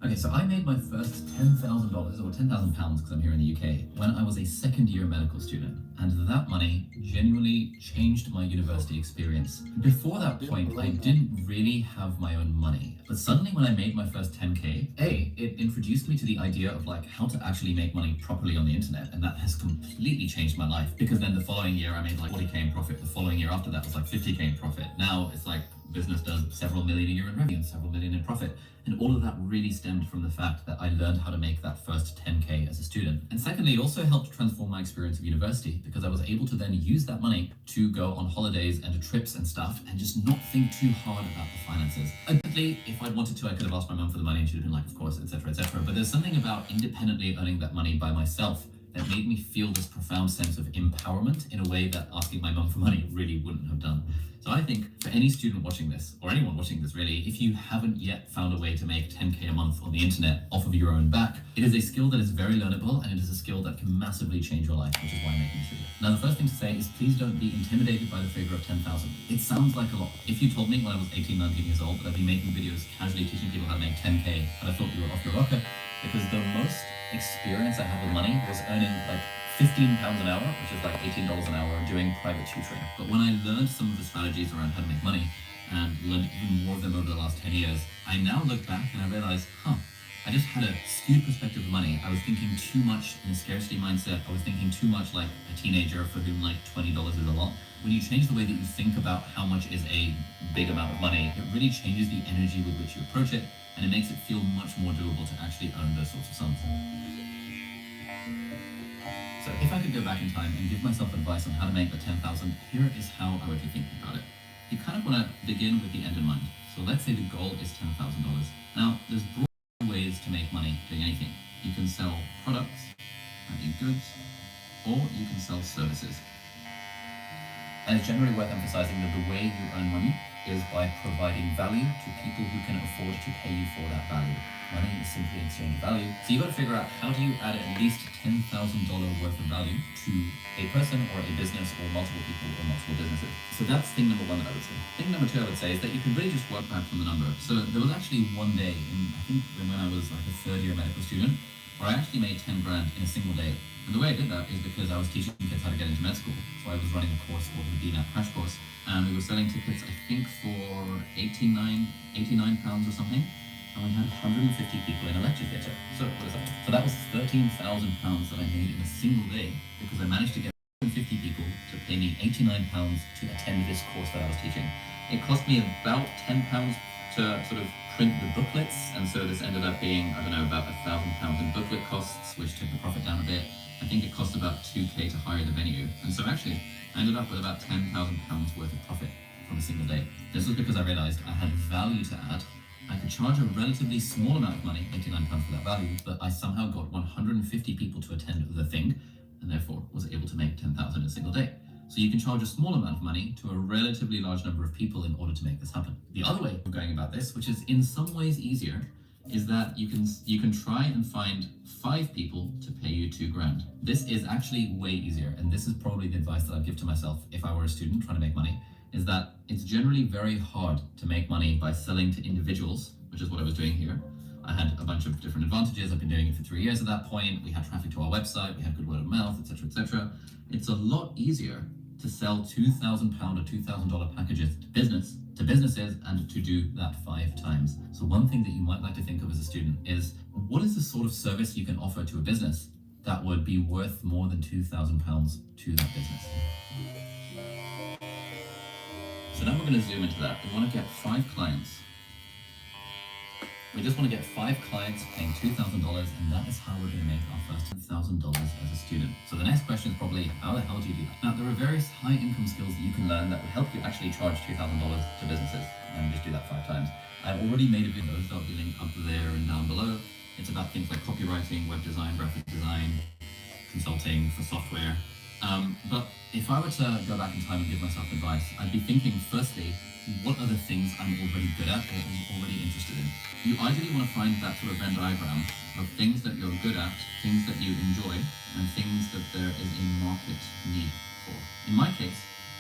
Okay, so I made my first $10,000 or £10,000 because I'm here in the UK when I was a second year medical student, and that money genuinely changed my university experience. Before that point, I didn't really have my own money, but suddenly when I made my first 10K, it introduced me to the idea of like how to actually make money properly on the internet, and that has completely changed my life because then the following year I made like 40K in profit. The following year after that was like 50K in profit. Now it's like business does several million a year in revenue and several million in profit. And all of that really stemmed from the fact that I learned how to make that first 10K as a student. And secondly, it also helped transform my experience of university because I was able to then use that money to go on holidays and to trips and stuff and just not think too hard about the finances. Admittedly, if I'd wanted to, I could have asked my mum for the money and she'd have been like, of course, etc., etc. But there's something about independently earning that money by myself that made me feel this profound sense of empowerment in a way that asking my mum for money really wouldn't have done. So I think for any student watching this, or anyone watching this really, if you haven't yet found a way to make 10K a month on the internet off of your own back, it is a skill that is very learnable and it is a skill that can massively change your life, which is why I'm making this video. Now the first thing to say is please don't be intimidated by the figure of 10,000. It sounds like a lot. If you told me when I was 18, 19 years old that I'd be making videos casually teaching people how to make 10K, and I thought you were off your rocker, because the most experience I had with money was earning like £15 an hour, which is like $18 an hour, doing private tutoring. But when I learned some of the strategies around how to make money and learned even more of them over the last 10 years, I now look back and I realize, I just had a skewed perspective of money. I was thinking too much in a scarcity mindset. I was thinking too much like a teenager for whom like $20 is a lot. When you change the way that you think about how much is a big amount of money, it really changes the energy with which you approach it, and it makes it feel much more doable to actually earn those sorts of sums. So if I could go back in time and give myself advice on how to make the 10,000, here is how I would be thinking about it. You kind of want to begin with the end in mind. So let's say the goal is $10,000. Now, there's broad ways to make money doing anything. You can sell products, i.e. goods, or you can sell services. And it's generally worth emphasizing that the way you earn money is by providing value to people who can afford to pay you for that value. Money is simply an exchange of value. So you've got to figure out how do you add at least $10,000 worth of value to a person or a business or multiple people or multiple businesses. So that's thing number one that I would say. Thing number two I would say is that you can really just work back from the number. So there was actually one day, I think when I was like a third year medical student, where I actually made 10 grand in a single day. And the way I did that is because I was teaching kids how to get into med school. So I was running a course called the BNAP Crash Course, and we were selling tickets, I think, for £89 or something. And we had 150 people in a lecture theatre. So what is that? So that was £13,000 that I made in a single day because I managed to get 150 people to pay me £89 to attend this course that I was teaching. It cost me about £10 to sort of print the booklets, and so this ended up being, I don't know, about £1,000 in booklet costs, which took the profit down a bit. I think it cost about 2k to hire the venue, and so actually I ended up with about £10,000 worth of profit from a single day. This was because I realized I had value to add. I could charge a relatively small amount of money, £89 for that value, but I somehow got 150 people to attend the thing, and therefore was able to make 10,000 in a single day. So you can charge a small amount of money to a relatively large number of people in order to make this happen. The other way of going about this, which is in some ways easier, is that you can try and find 5 people to pay you £2 grand. This is actually way easier, and this is probably the advice that I'd give to myself if I were a student trying to make money, is that it's generally very hard to make money by selling to individuals, which is what I was doing here. I had a bunch of different advantages. I've been doing it for 3 years at that point. We had traffic to our website, we had good word of mouth, etc., etc. It's a lot easier to sell £2,000 or $2,000 packages to businesses and to do that 5 times. So one thing that you might like to think of as a student is, what is the sort of service you can offer to a business that would be worth more than £2,000 to that business? So now we're going to zoom into that. We want to get 5 clients. We just want to get 5 clients paying $2,000, and that is how we're going to make our first $1,000 as a student. So the next question is probably, how the hell do you do that? Now, there there are various high income skills that you can learn that will help you actually charge $2,000 to businesses, and just do that 5 times. I've already made a video, that'll be linked up there and down below. It's about things like copywriting, web design, graphic design, consulting for software. But if I were to go back in time and give myself advice, I'd be thinking, firstly, what are the things I'm already good at or already interested in? You ideally want to find that sort of Venn diagram of things that you're good at, things that you enjoy, and things that there is a market need for. In my case,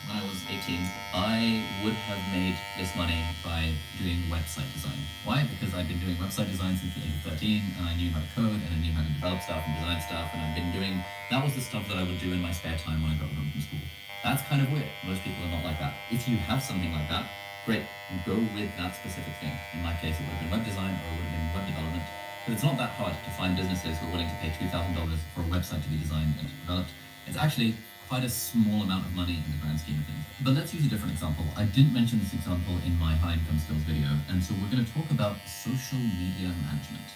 when I was 18, I would have made this money by doing website design. Why? Because I'd been doing website design since the age of 13, and I knew how to code, and I knew how to develop stuff and design stuff, and that was the stuff that I would do in my spare time when I got home from school. That's kind of weird. Most people are not like that. If you have something like that, great, go with that specific thing. In my case, it would have been web design, or it would have been web development. But it's not that hard to find businesses who are willing to pay $2,000 for a website to be designed and developed. It's actually quite a small amount of money in the grand scheme of things. But let's use a different example. I didn't mention this example in my high income skills video, and so we're going to talk about social media management.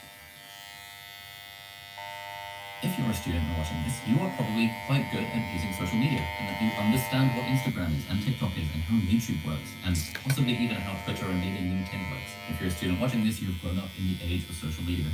If you're a student and watching this, you are probably quite good at using social media, and that you understand what Instagram is and TikTok is and how YouTube works, and possibly even how Twitter and maybe LinkedIn works. If you're a student watching this, you've grown up in the age of social media.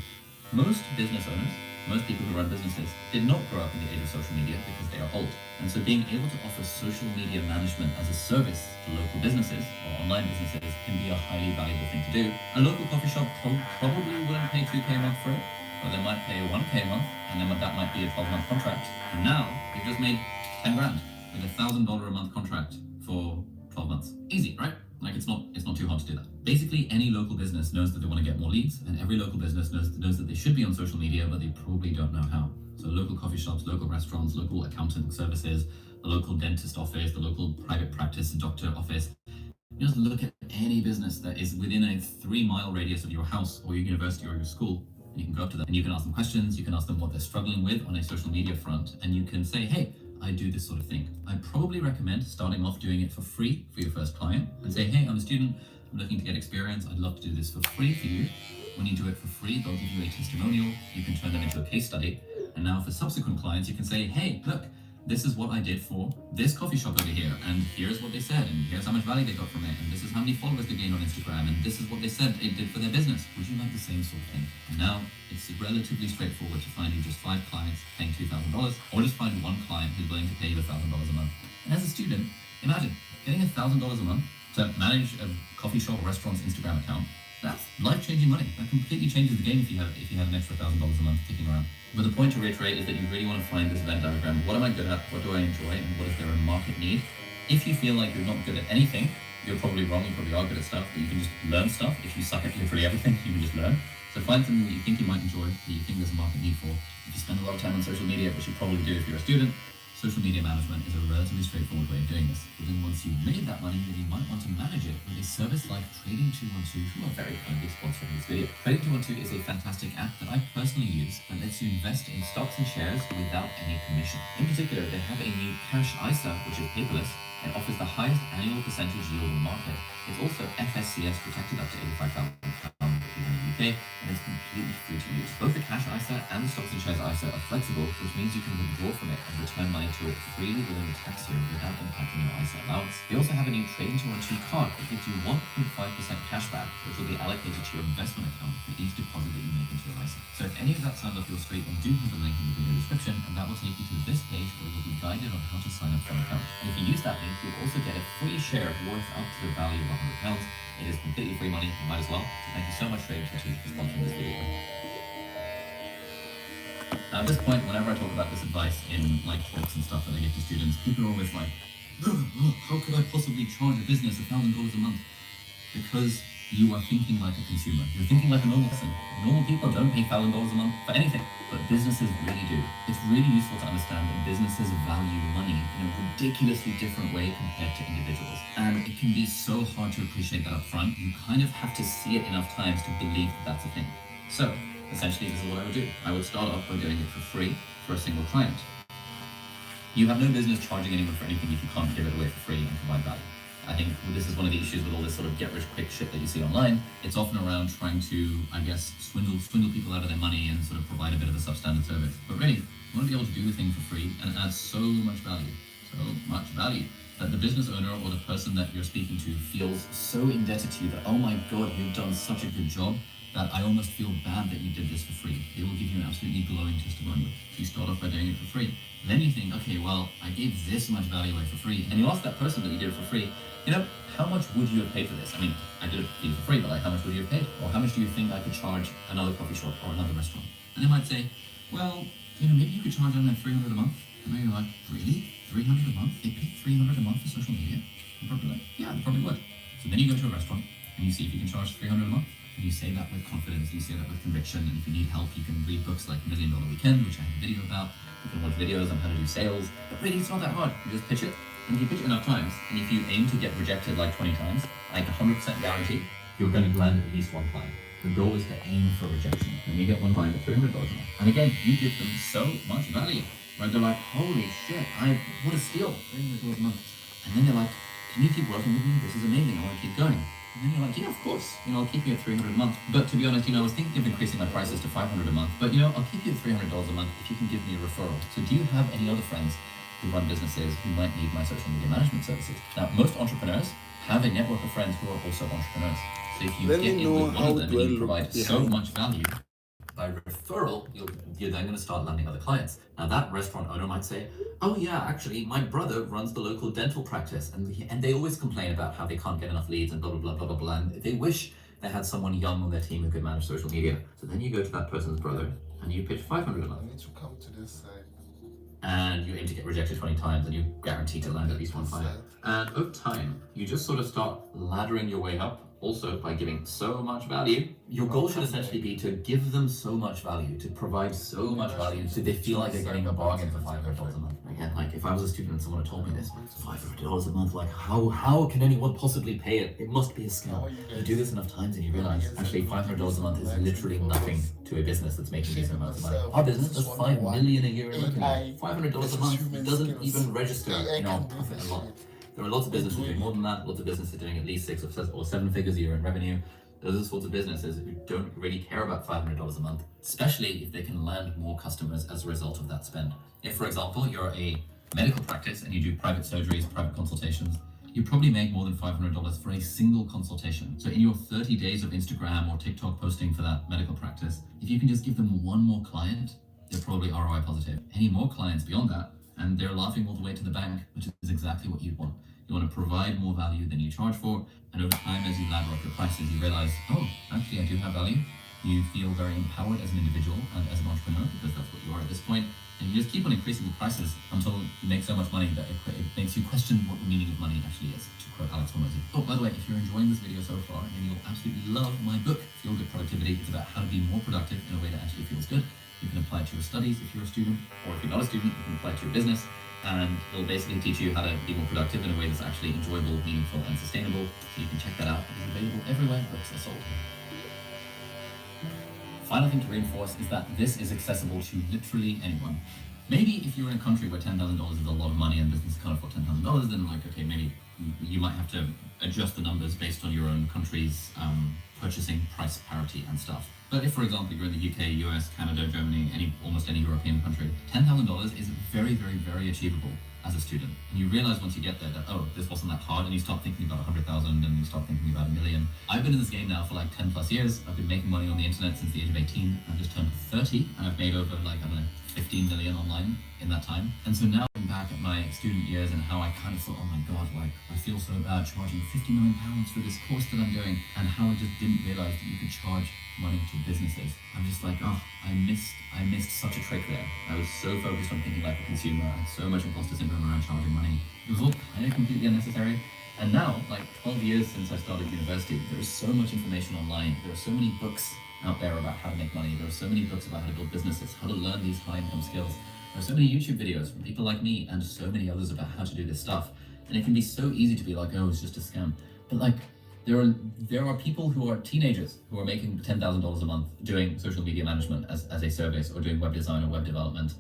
Most business owners, most people who run businesses, did not grow up in the age of social media because they are old. And so being able to offer social media management as a service to local businesses or online businesses can be a highly valuable thing to do. A local coffee shop probably wouldn't pay $2K a month for it, but they might pay $1K a month, and then that might be a 12-month contract. And now you've just made 10 grand with a $1,000 a month contract for 12 months. Easy, right? Like it's not too hard to do that. Basically, any local business knows that they want to get more leads, and every local business knows that they should be on social media, but they probably don't know how. So local coffee shops, local restaurants, local accountant services, the local dentist office, the local private practice doctor office. You just look at any business that is within a 3-mile radius of your house or your university or your school, and you can go up to them and you can ask them questions, you can ask them what they're struggling with on a social media front, and you can say, hey, I do this sort of thing. I'd probably recommend starting off doing it for free for your first client and say, hey, I'm a student, I'm looking to get experience, I'd love to do this for free for you. When you do it for free, they'll give you a testimonial, you can turn them into a case study, and now for subsequent clients, you can say, hey, look, this is what I did for this coffee shop over here, and here's what they said, and here's how much value they got from it, and this is how many followers they gained on Instagram, and this is what they said it did for their business. Would you like the same sort of thing? And now it's relatively straightforward to finding just 5 clients paying $2,000, or just find 1 client who's willing to pay you $1,000 a month. And as a student, imagine getting $1,000 a month to manage a coffee shop or restaurant's Instagram account. That's life-changing money. That completely changes the game if you have an extra $1,000 a month kicking around. But the point to reiterate is that you really want to find this Venn diagram. What am I good at? What do I enjoy? And what is there a market need? If you feel like you're not good at anything, you're probably wrong. You probably are good at stuff, but you can just learn stuff. If you suck at literally everything, you can just learn. So find something that you think you might enjoy, that you think there's a market need for. If you spend a lot of time on social media, which you probably do if you're a student, social media management is a relatively straightforward way of doing this. But then once you've made that money, then you might want to manage it with a service like Trading212, who are very kindly sponsoring this video. Trading212 is a fantastic app that I personally use that lets you invest in stocks and shares without any commission. In particular, they have a new cash ISA, which is paperless, and offers the highest annual percentage yield in the market. It's also FSCS protected up to £85,000 in the UK, and it's completely free to use. Both the cash ISA and the stocks and shares ISA are flexible, which means you can withdraw from it and return money to it freely within the tax year without impacting your ISA allowance. They also have a new Trading212 card that gives you 1.5% cash back, which will be allocated to your investment account for each deposit that you make into your ISA. So if any of that sounds up your street, then do have a link in the video description, and that will take you to this page where you'll be guided on how to sign up for an account. And if you use that link, you'll also get a free share worth up to the value of £100. It is completely free money, you might as well. So thank you so much, Trading212, for sponsoring this video. Now at this point, whenever I talk about this advice in like talks and stuff that I give to students, people are always like, how could I possibly charge a business $1,000 a month? Because you are thinking like a consumer. You're thinking like a normal person. Normal people don't pay $1,000 a month for anything, but businesses really do. It's really useful to understand that businesses value money in a ridiculously different way compared to individuals. And it can be so hard to appreciate that up front. You kind of have to see it enough times to believe that that's a thing. So essentially, this is what I would do. I would start off by doing it for free for a single client. You have no business charging anyone for anything if you can't give it away for free and provide value. I think this is one of the issues with all this sort of get-rich-quick shit that you see online. It's often around trying to, I guess, swindle people out of their money and sort of provide a bit of a substandard service. But really, you want to be able to do the thing for free and add so much value. So so much value that the business owner or the person that you're speaking to feels so indebted to you that, oh my God, you've done such a good job that I almost feel bad that you did this for free. They will give you an absolutely glowing testimonial. You start off by doing it for free. Then you think, okay, well, I gave this much value away for free. And you ask that person that you did it for free, how much would you have paid for this? I mean, I did it for free, but like, how much would you have paid? Or how much do you think I could charge another coffee shop or another restaurant? And they might say, well, maybe you could charge them like $300 a month. And then you're like, really? $300 a month? They pay $300 a month for social media? You're probably like, yeah, they probably would. So then you go to a restaurant and you see if you can charge $300 a month. And you say that with confidence, you say that with conviction, and if you need help, you can read books like $1 Million Weekend, which I have a video about. You can watch videos on how to do sales. But really, it's not that hard. You just pitch it. And if you pitch it enough times, and if you aim to get rejected like 20 times, like 100% guarantee, you're going to land at least one client. The goal is to aim for rejection. And you get one client at $300 a month. And again, you give them so much value. Right? They're like, holy shit, what a steal, $300 a month. And then they're like, can you keep working with me? This is amazing, I want to keep going. And then you're like, yeah, of course, I'll keep you at $300 a month. But to be honest, I was thinking of increasing my prices to $500 a month. But I'll keep you at $300 a month if you can give me a referral. So do you have any other friends who run businesses who might need my social media management services? Now, most entrepreneurs have a network of friends who are also entrepreneurs. So if you get in with one of them and you provide so much value, by referral, you're then going to start landing other clients. Now that restaurant owner might say, oh yeah, actually my brother runs the local dental practice and they always complain about how they can't get enough leads and blah, blah, blah, blah, blah, blah. And they wish they had someone young on their team who could manage social media. So then you go to that person's brother and you pitch $500 a month. I need to come to this side. And you aim to get rejected 20 times and you guarantee to land at least one client. And over time, you just sort of start laddering your way up. Also, by giving so much value, your goal should essentially be to give them so much value, to provide so much value so they feel like they're getting a bargain for $500 a month. Again, like if I was a student and someone had told me this, $500 a month, like how can anyone possibly pay it? It must be a scam. You do this enough times and you realize actually $500 a month is literally nothing to a business that's making these amounts of money. Our business does $5 million a year in revenue. $500 a month doesn't even register in our profit and loss. There are lots of businesses doing more than that, lots of businesses doing at least 6 or 7 figures a year in revenue. Those are the sorts of businesses who don't really care about $500 a month, especially if they can land more customers as a result of that spend. If, for example, you're a medical practice and you do private surgeries, private consultations, you probably make more than $500 for a single consultation. So in your 30 days of Instagram or TikTok posting for that medical practice, if you can just give them one more client, they're probably ROI positive. Any more clients beyond that, and they're laughing all the way to the bank, which is exactly what you want. You want to provide more value than you charge for, and over time, as you ladder up your prices, you realize, oh, actually, I do have value. You feel very empowered as an individual and as an entrepreneur, because that's what you are at this point, and you just keep on increasing the prices until you make so much money that it makes you question what the meaning of money actually is, to quote Alex Hormozy. Oh, by the way, if you're enjoying this video so far, then you'll absolutely love my book, Feel Good Productivity. It's about how to be more productive in a way that actually feels good. You can apply it to your studies if you're a student, or if you're not a student, you can apply it to your business, and it'll basically teach you how to be more productive in a way that's actually enjoyable, meaningful, and sustainable. So you can check that out. It's available everywhere books are sold. Final thing to reinforce is that this is accessible to literally anyone. Maybe if you're in a country where $10,000 is a lot of money and business can't afford $10,000, then okay, maybe you might have to adjust the numbers based on your own country's purchasing price parity and stuff. But if, for example, you're in the UK, US, Canada, Germany, almost any European country, $10,000 is very, very, very achievable as a student. And you realize once you get there that, oh, this wasn't that hard, and you start thinking about 100,000 and you start thinking about 1 million. I've been in this game now for like 10 plus years. I've been making money on the internet since the age of 18. I've just turned 30 and I've made over 15 million online in that time. And so now looking back at my student years and how I kind of thought, oh my God, I feel so bad charging £50 million for this course that I'm doing, and how I just didn't realize that you could charge money to businesses. I'm just like, oh, I missed such a trick there. I was so focused on thinking like a consumer. I had so much imposter syndrome around charging money. It was all kind of completely unnecessary. And now, 12 years since I started university, there is so much information online. There are so many books out there about how to make money. There are so many books about how to build businesses, how to learn these high income skills. There are so many YouTube videos from people like me and so many others about how to do this stuff. And it can be so easy to be like, oh, it's just a scam. But there are people who are teenagers who are making $10,000 a month doing social media management as a service, or doing web design or web development.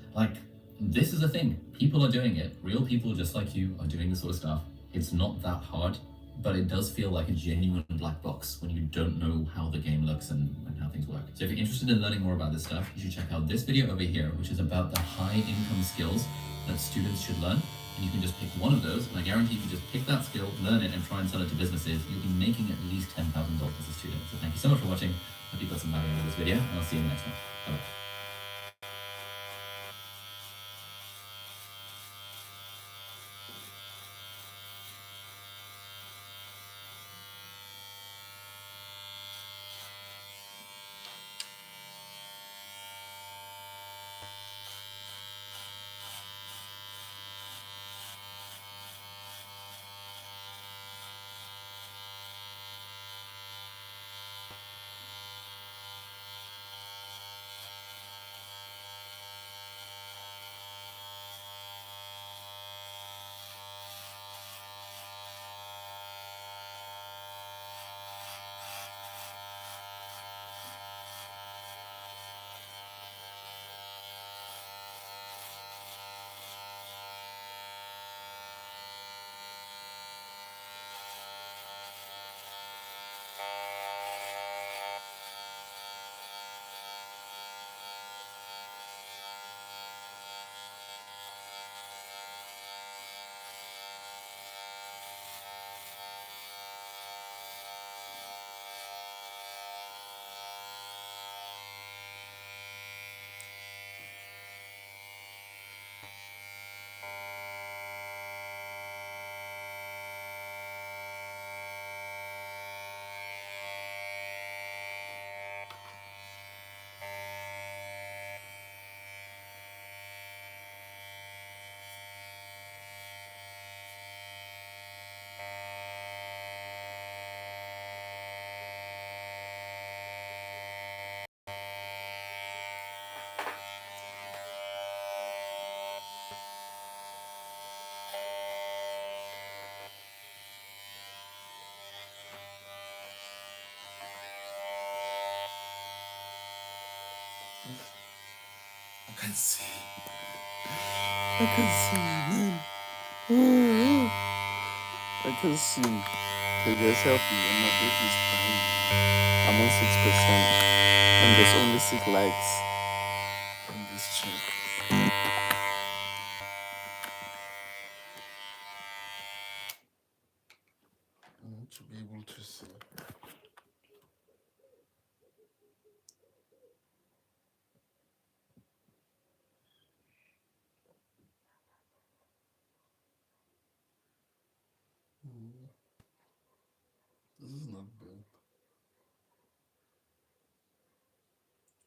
This is a thing. People are doing it. Real people just like you are doing this sort of stuff. It's not that hard, but it does feel like a genuine black box when you don't know how the game looks and how things work. So if you're interested in learning more about this stuff, you should check out this video over here, which is about the high income skills that students should learn and you can just pick one of those, and I guarantee if you just pick that skill, learn it, and try and sell it to businesses, you'll be making at least $10,000 as a student. So thank you so much for watching. Hope you got some value out of this video, and I'll see you in the next one. Bye-bye. I can see. I can see, man. I can see. Okay, guys, help me. And my baby is dying. I'm on 6%. And there's only 6 likes on this chat. I want to be able to see. This is not bad.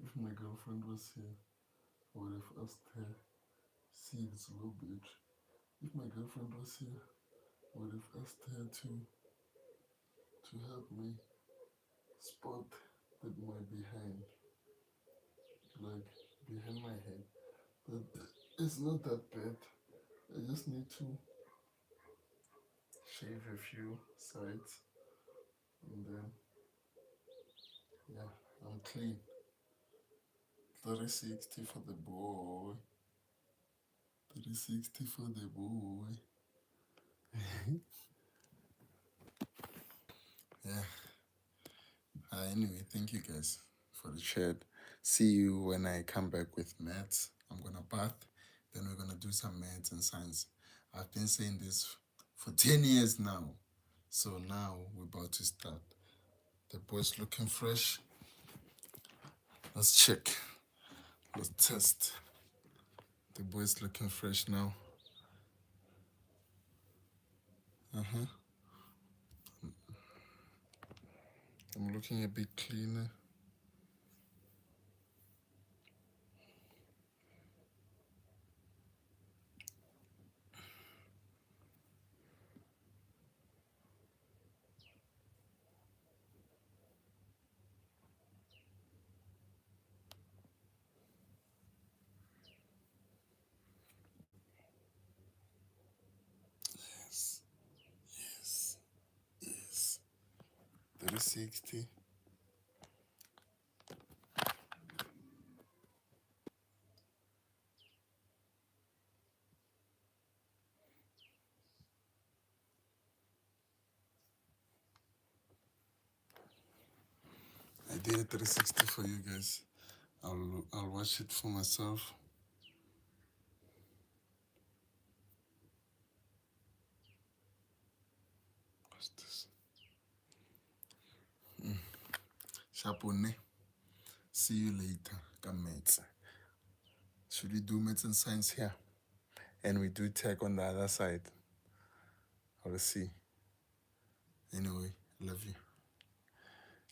If my girlfriend was here, I would have asked her, see, it's low bitch. If my girlfriend was here, I would have asked her to help me spot that my behind, like behind my head. But it's not that bad. I just need to shave a few sides and then, yeah, I'm clean. 360 for the boy. 360 for the boy. Yeah. Anyway, thank you guys for the chat. See you when I come back with maths. I'm gonna bath, then we're gonna do some maths and science. I've been saying this for 10 years now. So now we're about to start. The boy's looking fresh. Let's check. Let's test. The boy's looking fresh now. I'm looking a bit cleaner. Yes. Yes. Yes. 360. I did a 360 for you guys. I'll watch it for myself. Shapone. See you later. Come mates. Should we do maths and science here? And we do tech on the other side. I'll see. Anyway, love you.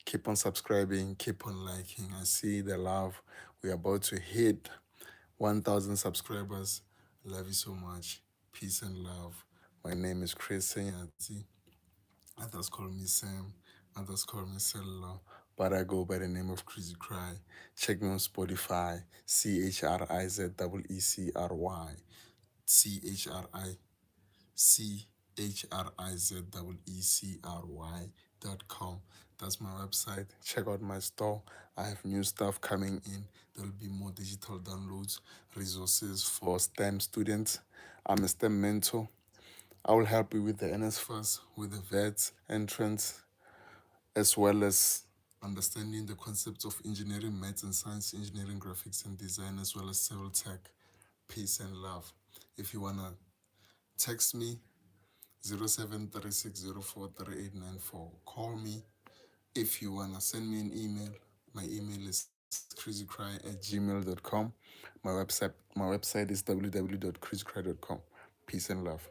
Keep on subscribing, keep on liking. I see the love. We're about to hit 1,000 subscribers. Love you so much. Peace and love. My name is Chris Senyatsi. Others call me Sam. Others call me Cellular. But I go by the name of Crazy Cry. Check me on Spotify. CHRIZEECRY. CHRIZEECRY.com. That's my website. Check out my store. I have new stuff coming in. There'll be more digital downloads, resources for STEM students. I'm a STEM mentor. I will help you with the NSFAS, with the VETS entrance, as well as understanding the concepts of engineering, maths and science, engineering, graphics and design, as well as civil tech. Peace and love. If you want to text me, 0736043894. Call me. If you want to send me an email, my email is crazycry@gmail.com. My website is www.crazycry.com. Peace and love.